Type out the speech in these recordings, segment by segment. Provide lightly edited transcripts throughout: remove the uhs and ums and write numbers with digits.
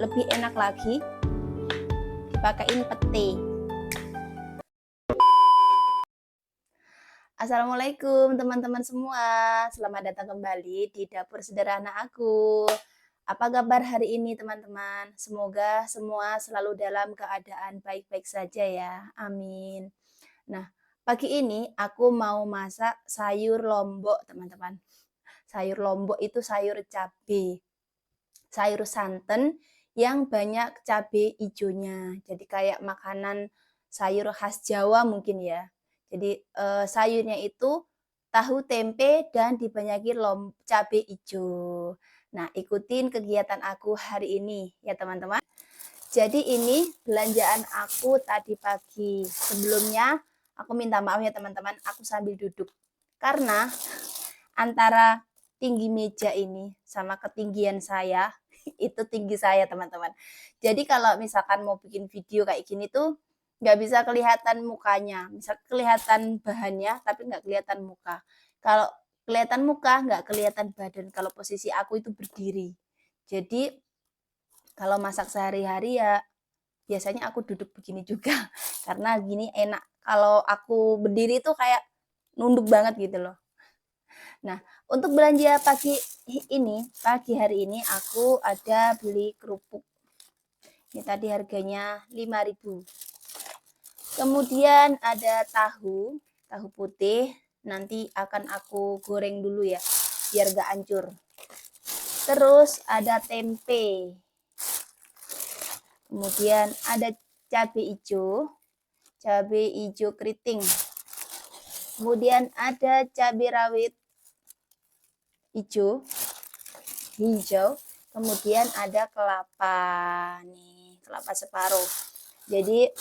lebih enak lagi dipakein pete. Assalamualaikum teman-teman semua, selamat datang kembali di dapur sederhana aku. Apa kabar hari ini teman-teman? Semoga semua selalu dalam keadaan baik-baik saja ya, amin. Nah, pagi ini aku mau masak sayur lombok teman-teman. Sayur lombok itu sayur cabai, sayur santan yang banyak cabai hijaunya. Jadi kayak makanan sayur khas Jawa mungkin ya. Jadi sayurnya itu tahu tempe dan dibanyaki cabai hijau. Nah, ikutin kegiatan aku hari ini ya teman-teman. Jadi ini belanjaan aku tadi pagi. Sebelumnya aku minta maaf ya teman-teman, aku sambil duduk. Karena antara tinggi meja ini sama ketinggian saya itu tinggi saya teman-teman. Jadi kalau misalkan mau bikin video kayak gini tuh nggak bisa kelihatan mukanya, misal kelihatan bahannya tapi nggak kelihatan muka. Kalau kelihatan muka nggak kelihatan badan. Kalau posisi aku itu berdiri. Jadi kalau masak sehari-hari ya biasanya aku duduk begini juga karena gini enak. Kalau aku berdiri tuh kayak nunduk banget gitu loh. Nah, untuk belanja pagi hari ini aku ada beli kerupuk. Ini tadi harganya 5.000. Kemudian ada tahu putih. Nanti akan aku goreng dulu ya, biar gak hancur. Terus ada tempe. Kemudian ada cabai hijau keriting. Kemudian ada cabai rawit hijau. Kemudian ada kelapa nih, kelapa separuh. Jadi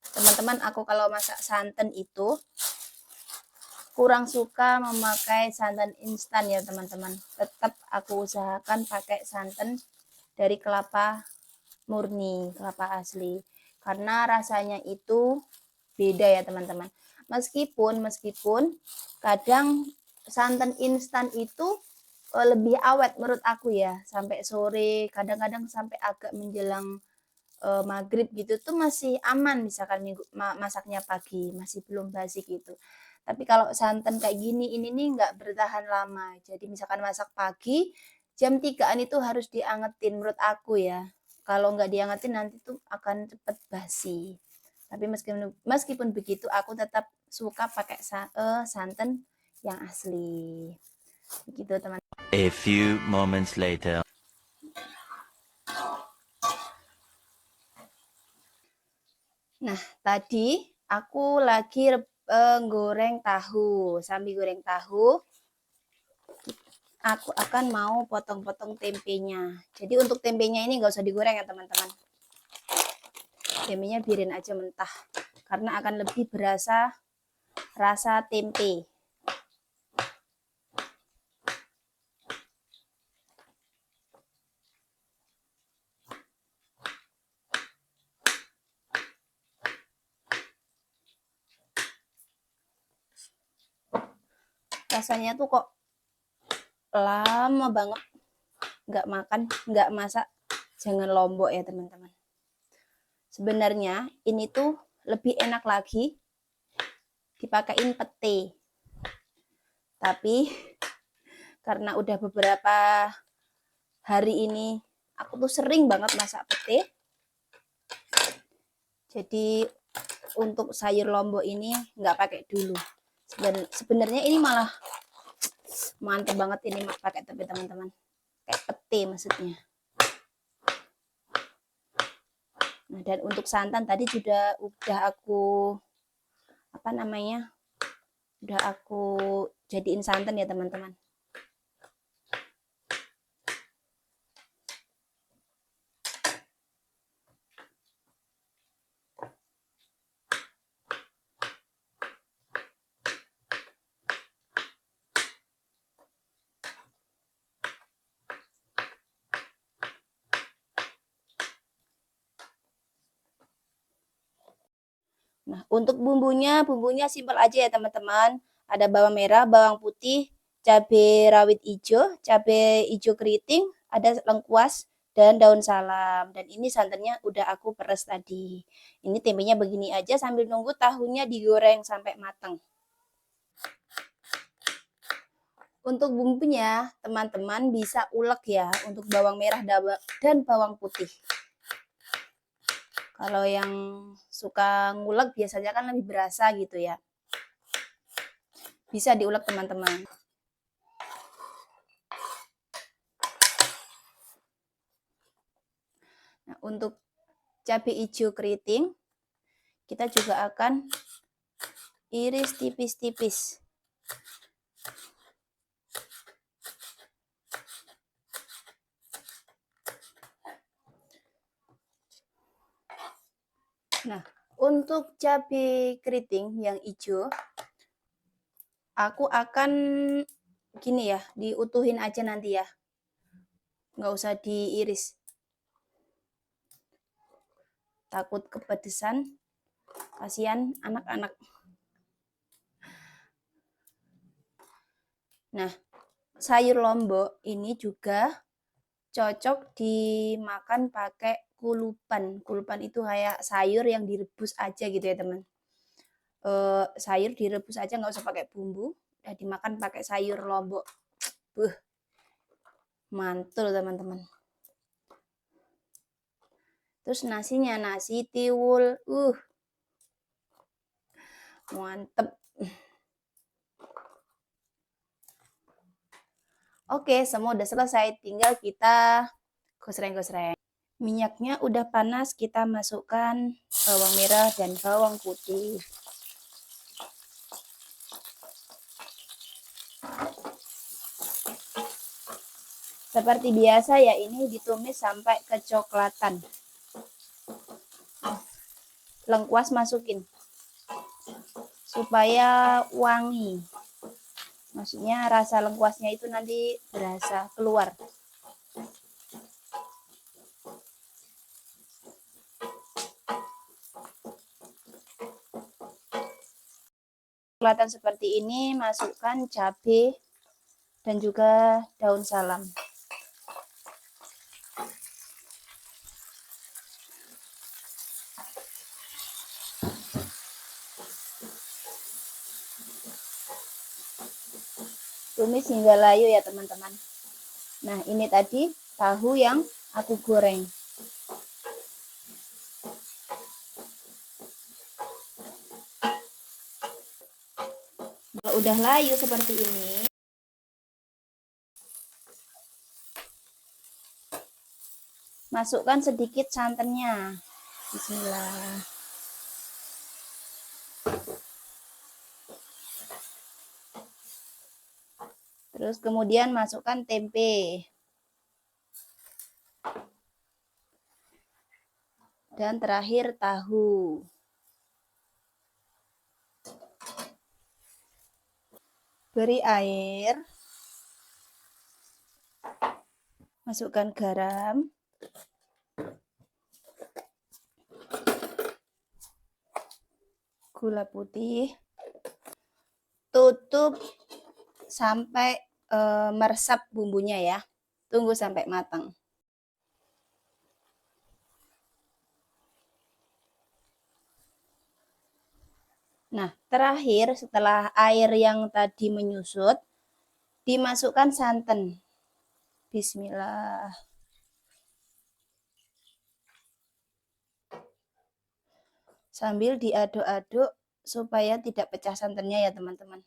teman-teman, aku kalau masak santan itu kurang suka memakai santan instan ya teman-teman. Tetap aku usahakan pakai santan dari kelapa murni, kelapa asli, karena rasanya itu beda ya teman-teman. Meskipun kadang santan instan itu lebih awet menurut aku ya, sampai sore, kadang-kadang sampai agak menjelang maghrib gitu tuh masih aman, misalkan masaknya pagi masih belum basi gitu. Tapi kalau santan kayak gini ini nih nggak bertahan lama. Jadi misalkan masak pagi jam 3-an itu harus diangetin menurut aku ya. Kalau nggak diangetin nanti tuh akan cepet basi. Tapi meskipun begitu aku tetap suka pakai santan yang asli. Begitu teman. A few moments later. Nah, tadi aku lagi goreng tahu. Sambil goreng tahu, aku akan mau potong-potong tempenya. Jadi untuk tempenya ini nggak usah digoreng ya teman-teman. Tempenya biarin aja mentah. Karena akan lebih berasa rasa tempe. Rasanya tuh kok lama banget nggak masak, jangan lombok ya teman-teman. Sebenarnya ini tuh lebih enak lagi dipakein pete. Tapi karena udah beberapa hari ini aku tuh sering banget masak pete. Jadi untuk sayur lombok ini nggak pakai dulu. Sebenarnya ini malah mantep banget ini pakai tepe teman-teman. Kayak pete maksudnya. Nah, dan untuk santan tadi udah aku udah aku jadiin santan ya teman-teman. Nah, untuk bumbunya simpel aja ya teman-teman. Ada bawang merah, bawang putih, cabai rawit hijau, cabai hijau keriting, ada lengkuas dan daun salam. Dan ini santannya udah aku peres tadi. Ini tempenya begini aja sambil nunggu tahunya digoreng sampai matang. Untuk bumbunya, teman-teman bisa ulek ya untuk bawang merah dan bawang putih. Kalau yang suka ngulek biasanya kan lebih berasa gitu ya. Bisa diulek teman-teman. Nah, untuk cabai hijau keriting, kita juga akan iris tipis-tipis. Nah, untuk cabai keriting yang hijau, aku akan gini ya, diutuhin aja nanti ya. Nggak usah diiris. Takut kepedesan, kasihan anak-anak. Nah, sayur lombok ini juga cocok dimakan pakai kulupan. Kulupan itu kayak sayur yang direbus aja gitu ya teman. Sayur direbus aja nggak usah pakai bumbu. Udah dimakan pakai sayur lombok. Mantul teman-teman. Terus nasinya nasi tiwul. Mantep. Oke, semua udah selesai. Tinggal kita gosreng-gosreng. Minyaknya udah panas, kita masukkan bawang merah dan bawang putih. Seperti biasa ya, ini ditumis sampai kecoklatan. Lengkuas masukin supaya wangi. Maksudnya rasa lengkuasnya itu nanti berasa keluar. Kelihatan seperti ini, masukkan cabai dan juga daun salam. Tumis hingga layu ya teman-teman. Nah, ini tadi tahu yang aku goreng. Kalau udah layu seperti ini, masukkan sedikit santannya. Bismillah. Terus kemudian masukkan tempe. Dan terakhir tahu. Beri air. Masukkan garam. Gula putih. Tutup sampai meresap bumbunya ya. Tunggu sampai matang. Nah, terakhir setelah air yang tadi menyusut, dimasukkan santan. Bismillah. Sambil diaduk-aduk supaya tidak pecah santannya ya teman-teman.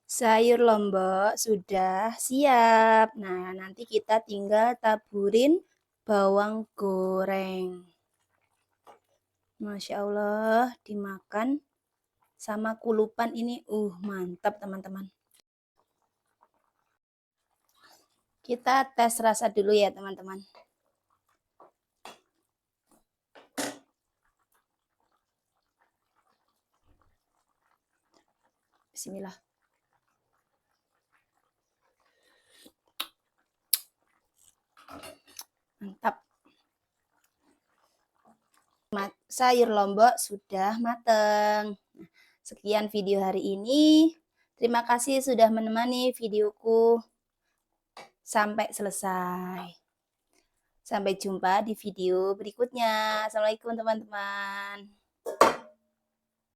Sayur lombok sudah siap. Nah, nanti kita tinggal taburin bawang goreng. Masya Allah, dimakan sama kulupan ini, mantap teman-teman. Kita tes rasa dulu ya teman-teman. Bismillah. Mantap. Sayur lombok sudah mateng. Sekian video hari ini. Terima kasih sudah menemani videoku sampai selesai. Sampai jumpa di video berikutnya. Assalamualaikum teman-teman.